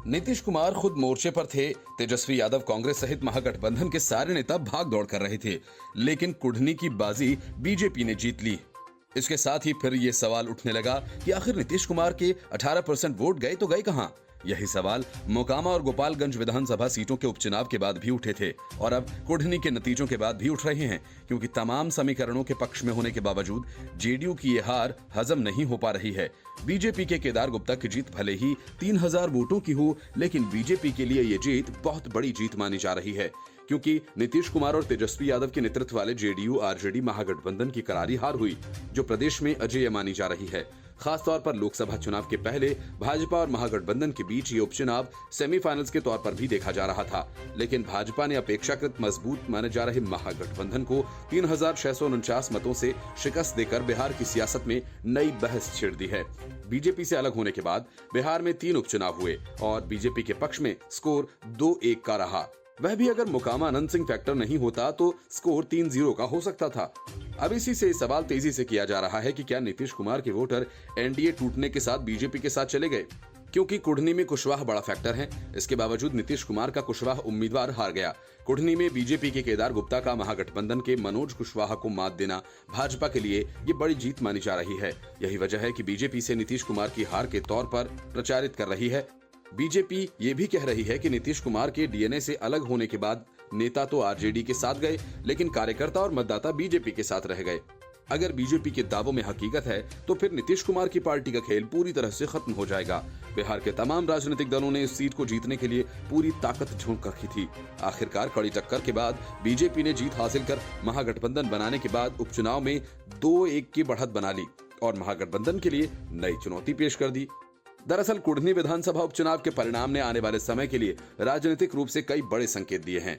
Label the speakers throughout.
Speaker 1: नीतीश कुमार खुद मोर्चे पर थे। तेजस्वी यादव कांग्रेस सहित महागठबंधन के सारे नेता भाग दौड़ कर रहे थे, लेकिन कुढ़नी की बाजी बीजेपी ने जीत ली। इसके साथ ही फिर ये सवाल उठने लगा कि आखिर नीतीश कुमार के 18% वोट गए तो गए कहां। यही सवाल मोकामा और गोपालगंज विधानसभा सीटों के उपचुनाव के बाद भी उठे थे और अब कुढ़नी के नतीजों के बाद भी उठ रहे हैं, क्योंकि तमाम समीकरणों के पक्ष में होने के बावजूद जेडीयू की ये हार हजम नहीं हो पा रही है। बीजेपी के केदार गुप्ता की जीत भले ही 3000 वोटों की हो, लेकिन बीजेपी के लिए ये जीत बहुत बड़ी जीत मानी जा रही है, क्योंकि नीतीश कुमार और तेजस्वी यादव के नेतृत्व वाले जेडीयू आरजेडी महागठबंधन की करारी हार हुई, जो प्रदेश में अजेय मानी जा रही है। खासतौर पर लोकसभा चुनाव के पहले भाजपा और महागठबंधन के बीच ये उपचुनाव सेमीफाइनल्स के तौर पर भी देखा जा रहा था, लेकिन भाजपा ने अपेक्षाकृत मजबूत माने जा रहे महागठबंधन को 3649 मतों से शिकस्त देकर बिहार की सियासत में नई बहस छेड़ दी है। बीजेपी से अलग होने के बाद बिहार में 3 उपचुनाव हुए और बीजेपी के पक्ष में स्कोर 2-1 का रहा। वह भी अगर मोकामा आनंद सिंह फैक्टर नहीं होता तो स्कोर 3-0 का हो सकता था। अब इसी से सवाल तेजी से किया जा रहा है कि क्या नीतीश कुमार के वोटर एनडीए टूटने के साथ बीजेपी के साथ चले गए, क्योंकि कुढ़नी में कुशवाहा बड़ा फैक्टर है। इसके बावजूद नीतीश कुमार का कुशवाहा उम्मीदवार हार गया। कुढ़नी में बीजेपी के केदार गुप्ता का महागठबंधन के मनोज कुशवाहा को मात देना भाजपा के लिए ये बड़ी जीत मानी जा रही है। यही वजह है कि बीजेपी से नीतीश कुमार की हार के तौर पर प्रचारित कर रही है। बीजेपी ये भी कह रही है कि नीतीश कुमार के डीएनए से अलग होने के बाद नेता तो आरजेडी के साथ गए, लेकिन कार्यकर्ता और मतदाता बीजेपी के साथ रह गए। अगर बीजेपी के दावों में हकीकत है तो फिर नीतीश कुमार की पार्टी का खेल पूरी तरह से खत्म हो जाएगा। बिहार के तमाम राजनीतिक दलों ने इस सीट को जीतने के लिए पूरी ताकत झोंक रखी थी। आखिरकार कड़ी टक्कर के बाद बीजेपी ने जीत हासिल कर महागठबंधन बनाने के बाद उपचुनाव में 2-1 की बढ़त बना ली और महागठबंधन के लिए नई चुनौती पेश कर दी। दरअसल कुढ़नी विधानसभा उपचुनाव के परिणाम ने आने वाले समय के लिए राजनीतिक रूप से कई बड़े संकेत दिए हैं,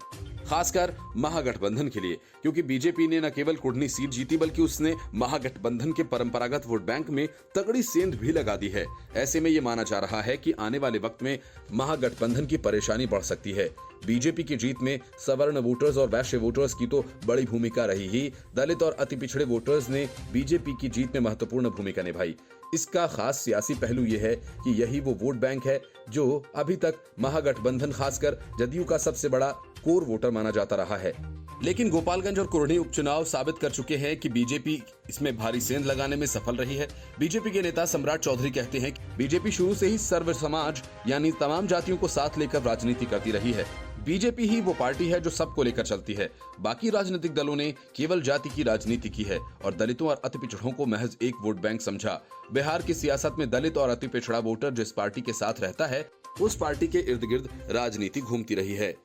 Speaker 1: खासकर महागठबंधन के लिए, क्योंकि बीजेपी ने न केवल कुढ़नी सीट जीती बल्कि उसने महागठबंधन के परंपरागत वोट बैंक में तगड़ी सेंध भी लगा दी है। ऐसे में ये माना जा रहा है कि आने वाले वक्त में महागठबंधन की परेशानी बढ़ सकती है। बीजेपी की जीत में सवर्ण वोटर्स और वैश्य वोटर्स की तो बड़ी भूमिका रही ही, दलित और अति पिछड़े वोटर्स ने बीजेपी की जीत में महत्वपूर्ण भूमिका निभाई। इसका खास सियासी पहलू यह है कि यही वो वोट बैंक है जो अभी तक महागठबंधन खासकर जदयू का सबसे बड़ा कोर वोटर माना जाता रहा है। लेकिन गोपालगंज और कुढ़नी उपचुनाव साबित कर चुके हैं कि बीजेपी इसमें भारी सेंध लगाने में सफल रही है। बीजेपी के नेता सम्राट चौधरी कहते हैं कि बीजेपी शुरू से ही सर्व समाज यानी तमाम जातियों को साथ लेकर राजनीति करती रही है। बीजेपी ही वो पार्टी है जो सबको लेकर चलती है। बाकी राजनीतिक दलों ने केवल जाति की राजनीति की है और दलितों और अति पिछड़ों को महज एक वोट बैंक समझा। बिहार की सियासत में दलित और अति पिछड़ा वोटर जिस पार्टी के साथ रहता है, उस पार्टी के इर्द गिर्द राजनीति घूमती रही है।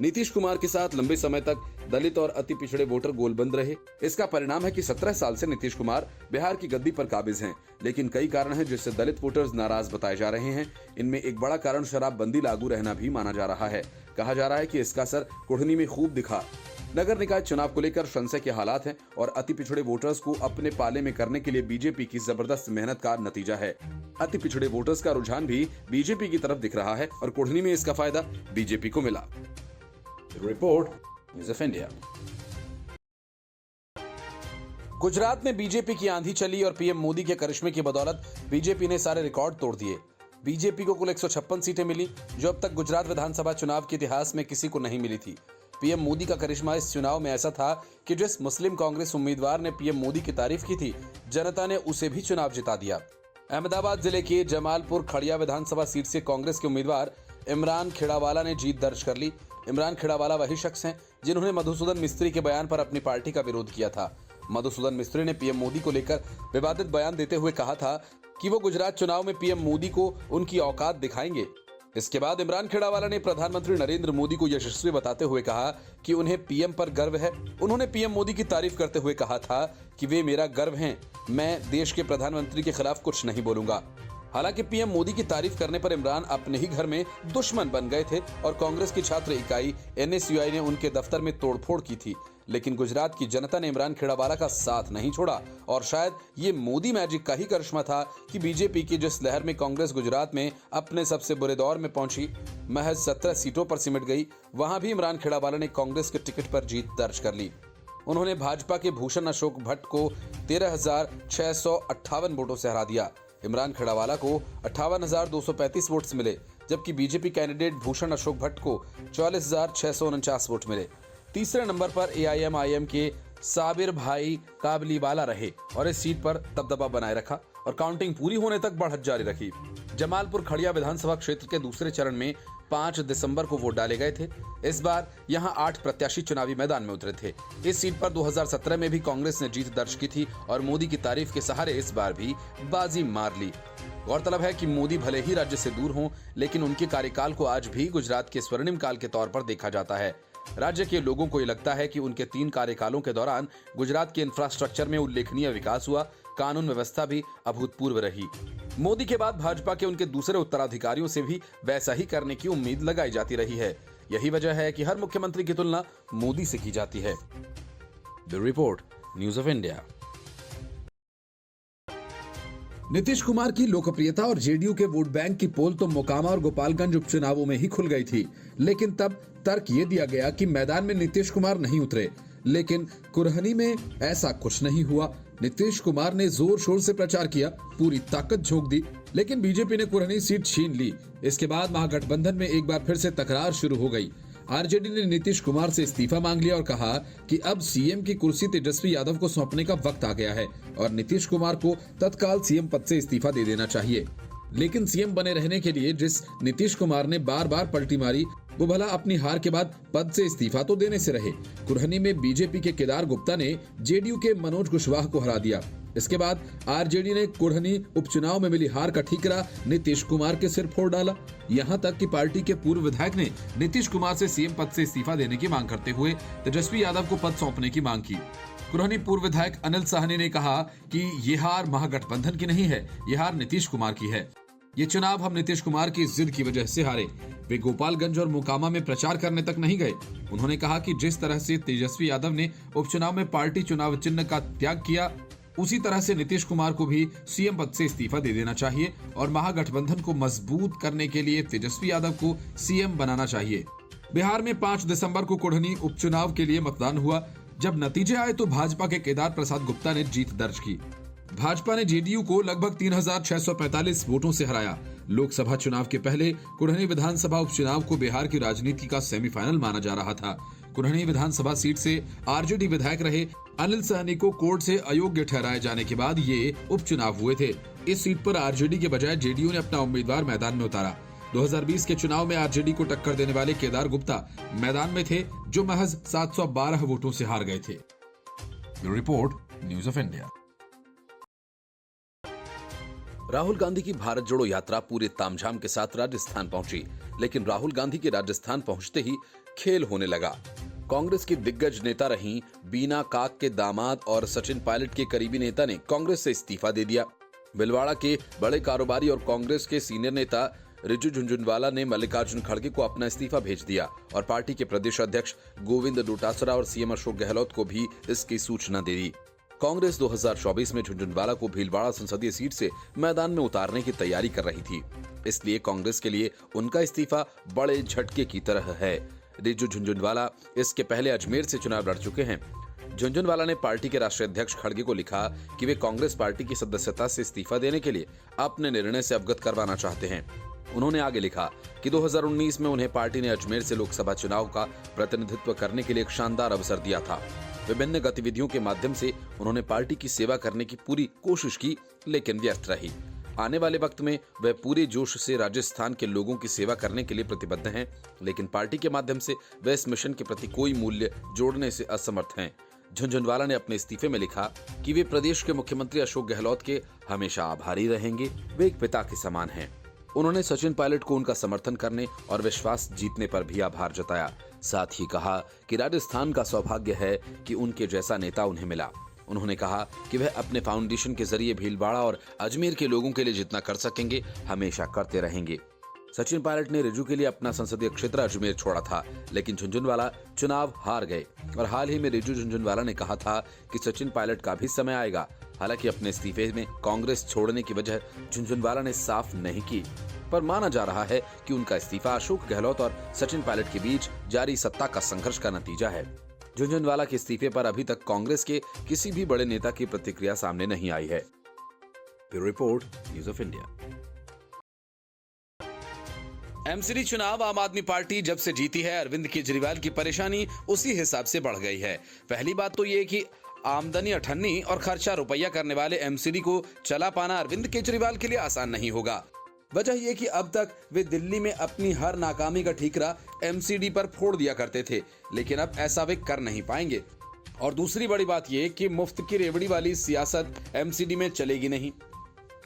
Speaker 1: नीतीश कुमार के साथ लंबे समय तक दलित और अति पिछड़े वोटर गोलबंद रहे। इसका परिणाम है कि 17 साल से नीतीश कुमार बिहार की गद्दी पर काबिज हैं, लेकिन कई कारण हैं जिससे दलित वोटर्स नाराज बताए जा रहे हैं। इनमें एक बड़ा कारण शराबबंदी लागू रहना भी माना जा रहा है। कहा जा रहा है कि इसका असर कुढ़नी में खूब दिखा। नगर निकाय चुनाव को लेकर संशय के हालात हैं और अति पिछड़े वोटर्स को अपने पाले में करने के लिए बीजेपी की जबरदस्त मेहनत का नतीजा है। अति पिछड़े वोटर्स का रुझान भी बीजेपी की तरफ दिख रहा है और कुढ़नी में इसका फायदा बीजेपी को मिला। Report news of India. Gujarat में बीजेपी की आंधी चली और पीएम मोदी के करिश्मे की बदौलत बीजेपी ने सारे रिकॉर्ड तोड़ दिए। बीजेपी को कुल 156 सीटें मिली, जो अब तक गुजरात विधानसभा चुनाव के इतिहास में किसी को नहीं मिली थी। पीएम मोदी का करिश्मा इस चुनाव में ऐसा था कि जिस मुस्लिम कांग्रेस उम्मीदवार ने पीएम मोदी की तारीफ की थी, जनता ने उसे भी चुनाव जिता दिया। अहमदाबाद जिले के जमालपुर खड़िया विधानसभा सीट से कांग्रेस के उम्मीदवार इमरान खेड़ावाला ने जीत दर्ज कर ली। इमरान खेड़ावाला वही शख्स हैं जिन्होंने मधुसूदन मिस्त्री के बयान पर अपनी पार्टी का विरोध किया था। मधुसूदन मिस्त्री ने पीएम मोदी को लेकर विवादित बयान देते हुए कहा था कि वो गुजरात चुनाव में पीएम मोदी को उनकी औकात दिखाएंगे। इसके बाद इमरान खेड़ावाला ने प्रधानमंत्री नरेंद्र मोदी को यशस्वी बताते हुए कहा कि उन्हें पीएम पर गर्व है। उन्होंने पीएम मोदी की तारीफ करते हुए कहा था कि वे मेरा गर्व हैं, मैं देश के प्रधानमंत्री के खिलाफ कुछ नहीं बोलूंगा। हालांकि पीएम मोदी की तारीफ करने पर इमरान अपने ही घर में दुश्मन बन गए थे और कांग्रेस की छात्र इकाई एनएसयूआई ने उनके दफ्तर में तोड़फोड़ की थी। लेकिन गुजरात की जनता ने इमरान खेड़ावाला का साथ नहीं छोड़ा और शायद ये मोदी मैजिक का ही करिश्मा था कि बीजेपी की जिस लहर में कांग्रेस गुजरात में अपने सबसे बुरे दौर में पहुंची, महज 17 सीटों पर सिमट गई, वहां भी इमरान खेड़ावाला ने कांग्रेस के टिकट पर जीत दर्ज कर ली। उन्होंने भाजपा के भूषण अशोक भट्ट को 13,658 वोटों से हरा दिया। इमरान खेड़ावाला को 58,235 वोट्स मिले, जबकि बीजेपी कैंडिडेट भूषण अशोक भट्ट को 44,649 वोट मिले। तीसरे नंबर पर एआईएमआईएम के साबिर भाई काबलीवाला रहे और इस सीट पर दबदबा बनाए रखा और काउंटिंग पूरी होने तक बढ़त जारी रखी। जमालपुर खड़िया विधानसभा क्षेत्र के दूसरे चरण में 5 दिसंबर को वोट डाले गए थे। इस बार यहां 8 प्रत्याशी चुनावी मैदान में उतरे थे। इस सीट पर 2017 में भी कांग्रेस ने जीत दर्ज की थी और मोदी की तारीफ के सहारे इस बार भी बाजी मार ली। गौरतलब है कि मोदी भले ही राज्य से दूर हों, लेकिन उनके कार्यकाल को आज भी गुजरात के स्वर्णिम काल के तौर पर देखा जाता है। राज्य के लोगों को ये लगता है कि उनके 3 कार्यकालों के दौरान गुजरात के इंफ्रास्ट्रक्चर में उल्लेखनीय विकास हुआ, कानून व्यवस्था भी अभूतपूर्व रही। मोदी के बाद भाजपा के उनके दूसरे उत्तराधिकारियों से भी वैसा ही करने की उम्मीद लगाई जाती रही है। यही वजह है कि हर मुख्यमंत्री की तुलना मोदी से की जाती है। Bureau report, news of India. Nitish Kumar की लोकप्रियता और जेडीयू के वोट बैंक की पोल तो मोकामा और गोपालगंज उपचुनावों में ही खुल गई थी, लेकिन तब तर्क ये दिया गया कि मैदान में नीतीश कुमार नहीं उतरे। लेकिन कुरहनी में ऐसा कुछ नहीं हुआ। नीतीश कुमार ने जोर शोर से प्रचार किया, पूरी ताकत झोंक दी, लेकिन बीजेपी ने कुरहनी सीट छीन ली। इसके बाद महागठबंधन में एक बार फिर से तकरार शुरू हो गई। आरजेडी ने नीतीश कुमार से इस्तीफा मांग लिया और कहा कि अब सीएम की कुर्सी तेजस्वी यादव को सौंपने का वक्त आ गया है और नीतीश कुमार को तत्काल सीएम पद से इस्तीफा दे देना चाहिए। लेकिन सीएम बने रहने के लिए जिस नीतीश कुमार ने बार बार पलटी मारी, वो भला अपनी हार के बाद पद से इस्तीफा तो देने से रहे। कुरहनी में बीजेपी के केदार गुप्ता ने जेडीयू के मनोज कुशवाहा को हरा दिया। इसके बाद आरजेडी ने कुरहनी उपचुनाव में मिली हार का ठीकरा नीतीश कुमार के सिर फोड़ डाला। यहां तक कि पार्टी के पूर्व विधायक ने नीतीश कुमार से सीएम पद से इस्तीफा देने की मांग करते हुए तेजस्वी यादव को पद सौंपने की मांग की। कुरहनी पूर्व विधायक अनिल साहनी ने कहा कि ये हार महागठबंधन की नहीं है, ये हार नीतीश कुमार की है। ये चुनाव हम नीतीश कुमार की जिद की वजह से हारे। वे गोपालगंज और मोकामा में प्रचार करने तक नहीं गए। उन्होंने कहा कि जिस तरह से तेजस्वी यादव ने उपचुनाव में पार्टी चुनाव चिन्ह का त्याग किया, उसी तरह से नीतीश कुमार को भी सीएम पद से इस्तीफा दे देना चाहिए और महागठबंधन को मजबूत करने के लिए तेजस्वी यादव को सीएम बनाना चाहिए। बिहार में 5 दिसंबर को कुरहनी उपचुनाव के लिए मतदान हुआ। जब नतीजे आए तो भाजपा के केदार प्रसाद गुप्ता ने जीत दर्ज की। भाजपा ने जेडीयू को लगभग 3,645 वोटों से हराया। लोकसभा चुनाव के पहले कुरहनी विधानसभा उपचुनाव को बिहार की राजनीति का सेमीफाइनल माना जा रहा था। कुरहनी विधानसभा सीट से आरजेडी विधायक रहे अनिल साहनी को कोर्ट से अयोग्य ठहराए जाने के बाद ये उपचुनाव हुए थे। इस सीट पर आरजेडी के बजाय जेडीयू ने अपना उम्मीदवार मैदान में उतारा। 2020 के चुनाव में आरजेडी को टक्कर देने वाले केदार गुप्ता मैदान में थे, जो महज 712 वोटों से हार गए थे। Report, news of India. Rahul Gandhi की भारत जोड़ो यात्रा पूरे तामझाम के साथ राजस्थान पहुंची, लेकिन राहुल गांधी के राजस्थान पहुंचते ही खेल होने लगा। कांग्रेस की दिग्गज नेता रहीं बीना काक के दामाद और सचिन पायलट के करीबी नेता ने कांग्रेस से इस्तीफा दे दिया। भिलवाड़ा के बड़े कारोबारी और कांग्रेस के सीनियर नेता रिजू झुनझुनवाला ने मल्लिकार्जुन खड़गे को अपना इस्तीफा भेज दिया और पार्टी के प्रदेश अध्यक्ष गोविंद डोटासरा और सीएम अशोक गहलोत को भी इसकी सूचना दे दी। कांग्रेस 2024 में झुनझुनवाला को भीलवाड़ा संसदीय सीट से मैदान में उतारने की तैयारी कर रही थी, इसलिए कांग्रेस के लिए उनका इस्तीफा बड़े झटके की तरह है। रिजू झुनझुनवाला इसके पहले अजमेर से चुनाव लड़ चुके हैं। झुनझुनवाला ने पार्टी के राष्ट्रीय अध्यक्ष खड़गे को लिखा कि वे कांग्रेस पार्टी की सदस्यता से इस्तीफा देने के लिए अपने निर्णय से अवगत करवाना चाहते हैं। उन्होंने आगे लिखा कि 2019 में उन्हें पार्टी ने अजमेर से लोकसभा चुनाव का प्रतिनिधित्व करने के लिए एक शानदार अवसर दिया था। विभिन्न गतिविधियों के माध्यम से उन्होंने पार्टी की सेवा करने की पूरी कोशिश की, लेकिन व्यर्थ रही। आने वाले वक्त में वह पूरे जोश से राजस्थान के लोगों की सेवा करने के लिए प्रतिबद्ध हैं, लेकिन पार्टी के माध्यम से वह इस मिशन के प्रति कोई मूल्य जोड़ने से असमर्थ हैं। झुनझुनवाला ने अपने इस्तीफे में लिखा कि वे प्रदेश के मुख्यमंत्री अशोक गहलोत के हमेशा आभारी रहेंगे। वे एक पिता के समान हैं। उन्होंने सचिन पायलट को उनका समर्थन करने और विश्वास जीतने पर भी आभार जताया। साथ ही कहा कि राजस्थान का सौभाग्य है कि उनके जैसा नेता उन्हें मिला। उन्होंने कहा कि वह अपने फाउंडेशन के जरिए भीलवाड़ा और अजमेर के लोगों के लिए जितना कर सकेंगे हमेशा करते रहेंगे। सचिन पायलट ने रिजू के लिए अपना संसदीय क्षेत्र अजमेर छोड़ा था, लेकिन झुनझुनवाला चुनाव हार गए और हाल ही में रिजू झुनझुनवाला ने कहा था कि सचिन पायलट का भी समय आएगा। हालांकि अपने इस्तीफे में कांग्रेस छोड़ने की वजह झुनझुनवाला ने साफ नहीं की, पर माना जा रहा है कि उनका इस्तीफा अशोक गहलोत और सचिन पायलट के बीच जारी सत्ता का संघर्ष का नतीजा है। झुनझुनवाला के इस्तीफे पर अभी तक कांग्रेस के किसी भी बड़े नेता की प्रतिक्रिया सामने नहीं आई है। Bureau report, news of India. MCD चुनाव आम आदमी पार्टी जब से जीती है, अरविंद केजरीवाल की परेशानी उसी हिसाब से बढ़ गई है। पहली बात तो ये कि आमदनी अठन्नी और खर्चा रुपया करने वाले एमसीडी को चला पाना अरविंद केजरीवाल के लिए आसान नहीं होगा। वजह यह कि अब तक वे दिल्ली में अपनी हर नाकामी का ठीकरा एमसीडी पर फोड़ दिया करते थे, लेकिन अब ऐसा वे कर नहीं पाएंगे। और दूसरी बड़ी बात यह कि मुफ्त की रेवड़ी वाली सियासत एमसीडी में चलेगी नहीं,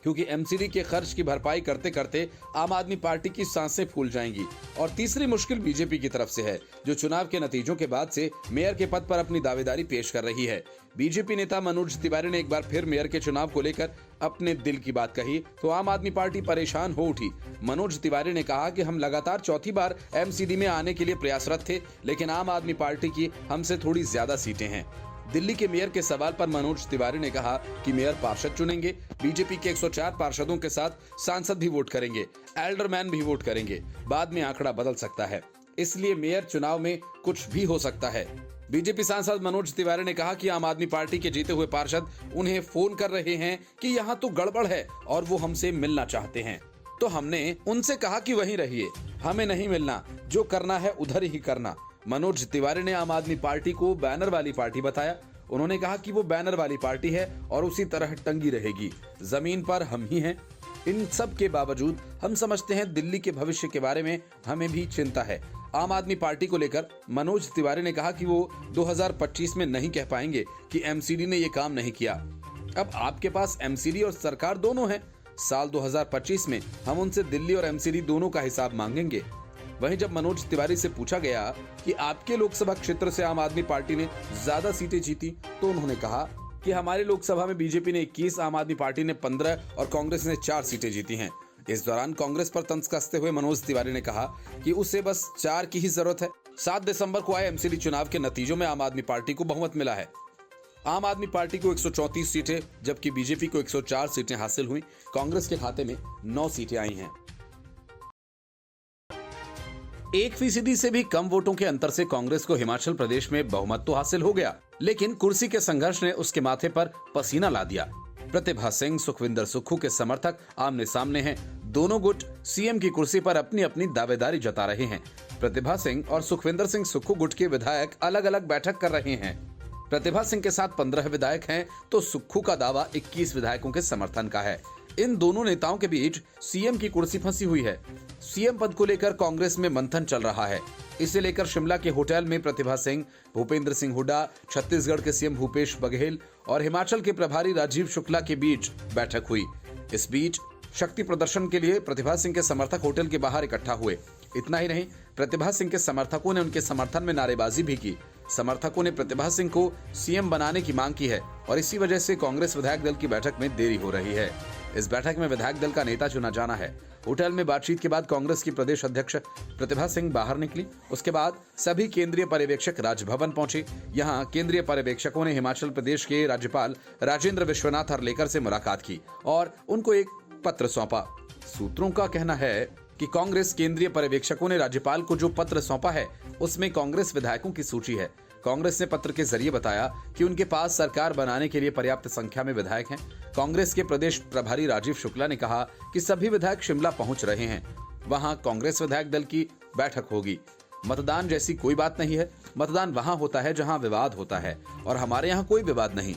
Speaker 1: क्योंकि एमसीडी के खर्च की भरपाई करते करते आम आदमी पार्टी की सांसें फूल जाएंगी। और तीसरी मुश्किल बीजेपी की तरफ से है, जो चुनाव के नतीजों के बाद से मेयर के पद पर अपनी दावेदारी पेश कर रही है। बीजेपी नेता मनोज तिवारी ने एक बार फिर मेयर के चुनाव को लेकर अपने दिल की बात कही तो आम आदमी पार्टी परेशान हो उठी। मनोज तिवारी ने कहा कि हम लगातार चौथी बार एमसीडी में आने के लिए प्रयासरत थे, लेकिन आम आदमी पार्टी की हमसे थोड़ी ज्यादा सीटें हैं। दिल्ली के मेयर के सवाल पर मनोज तिवारी ने कहा कि मेयर पार्षद चुनेंगे, बीजेपी के 104 पार्षदों के साथ सांसद भी वोट करेंगे, एल्डरमैन भी वोट करेंगे, बाद में आंकड़ा बदल सकता है, इसलिए मेयर चुनाव में कुछ भी हो सकता है। बीजेपी सांसद मनोज तिवारी ने कहा कि आम आदमी पार्टी के जीते हुए पार्षद उन्हें फोन कर रहे हैं कि यहाँ तो गड़बड़ है और वो हमसे मिलना चाहते हैं, तो हमने उनसे कहा कि वहीं रहिए, हमें नहीं मिलना, जो करना है उधर ही करना। मनोज तिवारी ने आम आदमी पार्टी को बैनर वाली पार्टी बताया। उन्होंने कहा कि वो बैनर वाली पार्टी है और उसी तरह टंगी रहेगी, जमीन पर हम ही हैं। इन सब के बावजूद हम समझते हैं दिल्ली के भविष्य के बारे में हमें भी चिंता है। आम आदमी पार्टी को लेकर मनोज तिवारी ने कहा कि वो 2025 में नहीं कह पाएंगे कि एमसीडी ने ये काम नहीं किया। अब आपके पास एमसीडी और सरकार दोनों है। साल 2025 में हम उनसे दिल्ली और एमसीडी दोनों का हिसाब मांगेंगे। वहीं जब मनोज तिवारी से पूछा गया कि आपके लोकसभा क्षेत्र से आम आदमी पार्टी ने ज्यादा सीटें जीती, तो उन्होंने कहा कि हमारे लोकसभा में बीजेपी ने 21, आम आदमी पार्टी ने 15 और कांग्रेस ने 4 सीटें जीती हैं। इस दौरान कांग्रेस पर तंज कसते हुए मनोज तिवारी ने कहा कि उसे बस 4 की ही जरूरत है। 7 दिसंबर को आए एमसीडी चुनाव के नतीजों में आम आदमी पार्टी को बहुमत मिला है। आम आदमी पार्टी को 134 सीटें जबकि बीजेपी को 104 सीटें हासिल हुई। कांग्रेस के खाते में 9 सीटें आई हैं। 1% से भी कम वोटों के अंतर से कांग्रेस को हिमाचल प्रदेश में बहुमत तो हासिल हो गया, लेकिन कुर्सी के संघर्ष ने उसके माथे पर पसीना ला दिया। प्रतिभा सिंह, सुखविंदर सुक्खू के समर्थक आमने सामने हैं। दोनों गुट सीएम की कुर्सी पर अपनी अपनी दावेदारी जता रहे हैं। प्रतिभा सिंह और सुखविंदर सिंह सुक्खू गुट के विधायक अलग अलग बैठक कर रहे हैं। प्रतिभा सिंह के साथ 15 विधायक हैं, तो सुक्खू का दावा 21 विधायकों के समर्थन का है। इन दोनों नेताओं के बीच सीएम की कुर्सी फंसी हुई है। सीएम पद को लेकर कांग्रेस में मंथन चल रहा है। इसे लेकर शिमला के होटल में प्रतिभा सिंह, भूपेंद्र सिंह हुड्डा, छत्तीसगढ़ के सीएम भूपेश बघेल और हिमाचल के प्रभारी राजीव शुक्ला के बीच बैठक हुई। इस बीच शक्ति प्रदर्शन के लिए प्रतिभा सिंह के समर्थक होटल के बाहर इकट्ठा हुए। इतना ही नहीं, प्रतिभा सिंह के समर्थकों ने उनके समर्थन में नारेबाजी भी की। समर्थकों ने प्रतिभा सिंह को सीएम बनाने की मांग की है और इसी वजह से कांग्रेस विधायक दल की बैठक में देरी हो रही है। इस बैठक में विधायक दल का नेता चुना जाना है। होटल में बातचीत के बाद कांग्रेस की प्रदेश अध्यक्ष प्रतिभा सिंह बाहर निकली। उसके बाद सभी केंद्रीय पर्यवेक्षक राजभवन पहुंचे। यहां केंद्रीय पर्यवेक्षकों ने हिमाचल प्रदेश के राज्यपाल राजेंद्र विश्वनाथ हर्लेकर से मुलाकात की और उनको एक पत्र सौंपा। सूत्रों का कहना है कि कांग्रेस केंद्रीय पर्यवेक्षकों ने राज्यपाल को जो पत्र सौंपा है उसमें कांग्रेस विधायकों की सूची है। कांग्रेस ने पत्र के जरिए बताया कि उनके पास सरकार बनाने के लिए पर्याप्त संख्या में विधायक हैं। कांग्रेस के प्रदेश प्रभारी राजीव शुक्ला ने कहा कि सभी विधायक शिमला पहुंच रहे हैं। वहां कांग्रेस विधायक दल की बैठक होगी। मतदान जैसी कोई बात नहीं है। मतदान वहां होता है जहां विवाद होता है और हमारे यहाँ कोई विवाद नहीं।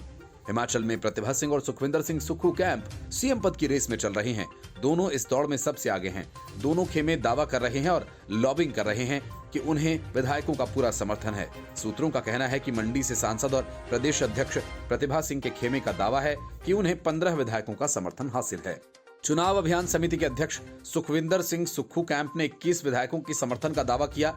Speaker 1: हिमाचल में प्रतिभा सिंह और सुखविंदर सिंह सुक्खू कैंप सीएम पद की रेस में चल रहे हैं। दोनों इस दौड़ में सबसे आगे हैं। दोनों खेमे दावा कर रहे हैं और लॉबिंग कर रहे हैं कि उन्हें विधायकों का पूरा समर्थन है। सूत्रों का कहना है कि मंडी से सांसद और प्रदेश अध्यक्ष प्रतिभा सिंह के खेमे का दावा है कि उन्हें 15 विधायकों का समर्थन हासिल है। चुनाव अभियान समिति के अध्यक्ष सुखविंदर सिंह सुक्खू कैंप ने 21 विधायकों की समर्थन का दावा किया,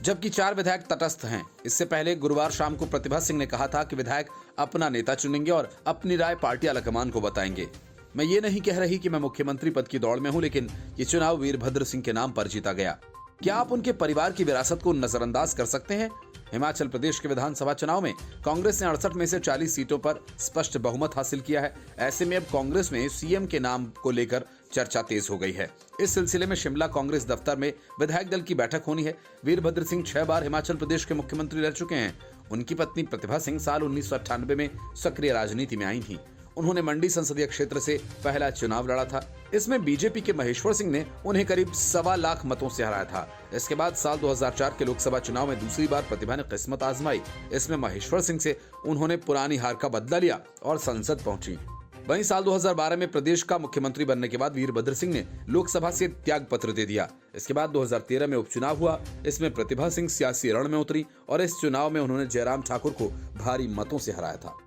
Speaker 1: जबकि 4 विधायक तटस्थ हैं। इससे पहले गुरुवार शाम को प्रतिभा सिंह ने कहा था कि विधायक अपना नेता चुनेंगे और अपनी राय पार्टी आलाकमान को बताएंगे। मैं ये नहीं कह रही कि मैं मुख्यमंत्री पद की दौड़ में हूं, लेकिन ये चुनाव वीरभद्र सिंह के नाम पर जीता गया। क्या आप उनके परिवार की विरासत को नजरअंदाज कर सकते हैं? हिमाचल प्रदेश के विधानसभा चुनाव में कांग्रेस ने 68 में से 40 सीटों पर स्पष्ट बहुमत हासिल किया है। ऐसे में अब कांग्रेस में सीएम के नाम को लेकर चर्चा तेज हो गई है। इस सिलसिले में शिमला कांग्रेस दफ्तर में विधायक दल की बैठक होनी है। वीरभद्र सिंह 6 बार हिमाचल प्रदेश के मुख्यमंत्री रह चुके हैं। उनकी पत्नी प्रतिभा सिंह साल 1998 में सक्रिय राजनीति में आई थी। उन्होंने मंडी संसदीय क्षेत्र से पहला चुनाव लड़ा था। इसमें बीजेपी के महेश्वर सिंह ने उन्हें करीब 1.25 लाख मतों से हराया था। इसके बाद साल 2004 के लोकसभा चुनाव में दूसरी बार प्रतिभा ने किस्मत आजमाई। इसमें महेश्वर सिंह से उन्होंने पुरानी हार का बदला लिया और संसद पहुंची। वहीं साल 2012 में प्रदेश का मुख्यमंत्री बनने के बाद वीरभद्र सिंह ने लोकसभा से त्याग पत्र दे दिया। इसके बाद 2013 में उपचुनाव हुआ। इसमें प्रतिभा सिंह सियासी रण में उतरी और इस चुनाव में उन्होंने जयराम ठाकुर को भारी मतों से हराया था।